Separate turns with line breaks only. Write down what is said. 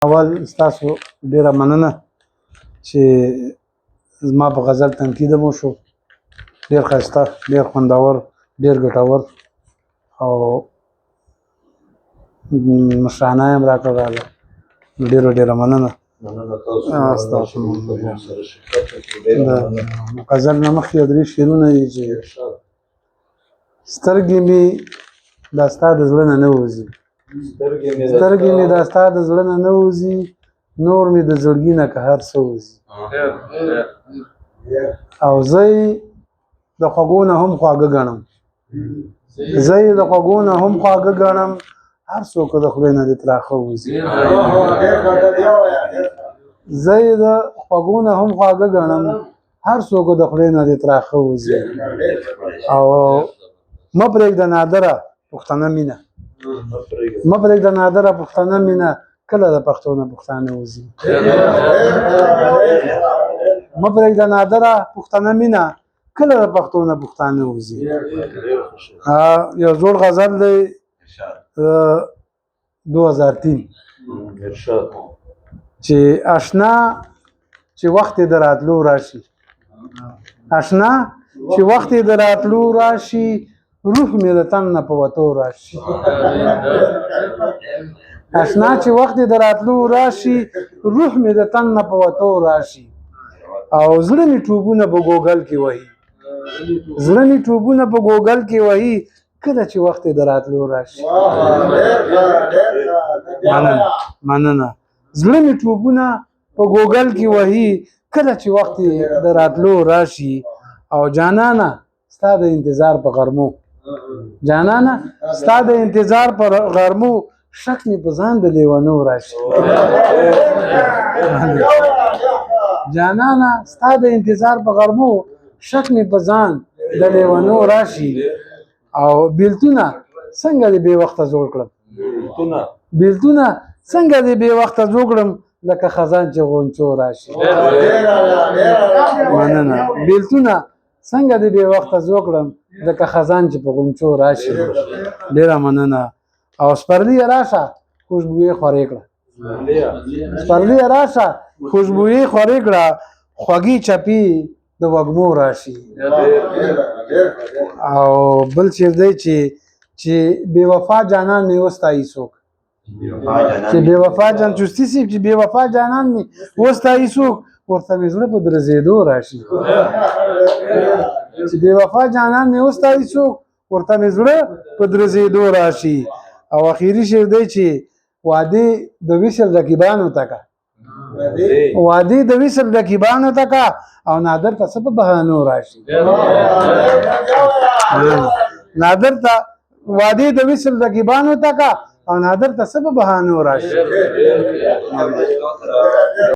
اول ستاسو ډیره مننه چې زما په غزل تنقید مو شو. ډیر ښایسته، ډیر خوندور، ډیر ګټور او مشرانه یې هم راکړه راغله. ډیره مننه. ستاسو د غزل نه مخکې درې شعرونه دي چې سترګې مې دا ستا د زړه نه نه وځي، سترګې مې دا ستا د زړه نه نه وځي، نور مې د زړګي نه که هر څه وځي، او زه یې د خوږو نه هم خواږه ګڼم، زه یې د خوږو نه هم خواږه ګڼم، هر څوک د خولې نه دې تراخه وځي. زه یې د خوږو نه هم خواږه ګڼم، هر څوک د خولې نه دې تراخه وځي. او مه پرېږده نادره پښتنه مینه، مه پرېږده نادره پښتنه مینه، کله د پښتو نه پښتانه وځي. مه پرېږده نادره پښتنه مینه، کله د پښتو نه پښتانه وځي. یو زوړ غزل دی 2003 چې اشنا چې وخت د راتلو راشي، اشنا چې وخت د راتلو راشي، روح مې د تن نه په وتو راشي. اشنا چې وخت د راتلو راشي، روح مې د تن نه په وتو راشي، او زړه مې ټوبونه په ګوګل کې وهي، زړه مې ټوبونه په ګوګل کې وهي، کله چې وخت د راتلو راشي. مننه. زړه مې ټوبونه په ګوګل کې وهي، کله چې وخت د راتلو راشي، او جانانه ستا د انتظار په غرمو، جانانه ستا د انتظار په غرمو، شک مې په ځان د لیونو راشي. جانانه ستا د انتظار په غرمو، شک مې په ځان د لیونو راشي، او بیلتونه څنګه دې بې وخته جوړ کړم، بیلتونه څنګه دې بې وخته جوړ کړم، لکه خزان چې غونچو راشي. مننه. بیلتونه څنګه دې بې وخته جوړ کړم، لکه خزان چې په غونچو راشي. ډیره مننه. او سپرلي راشه خوشبويي خورې کړه، سپرلي راشه خوشبويي خورې کړه، خوږې چپې د وږمو راشي. او بل شعر دی چې بې وفا جانان مې وستایي څوک، چې بې وفا جان چستی سي، چې بې وفا جانان مې وستایي څوک، ورته مې زړه په درزېدو راشي. چې بې وفا جانان مې وستایي څوک، ورته مې زړه په درزېدو راشي. او اخیری شعر دی چې وادي د وصل رقیبانو تکا، وادي د وصل رقیبانو تکا، او نادر ته څه په بهانو راشي. نادر ته وادي د وصل رقیبانو تکا، او نادر ته څه په بهانو راشي.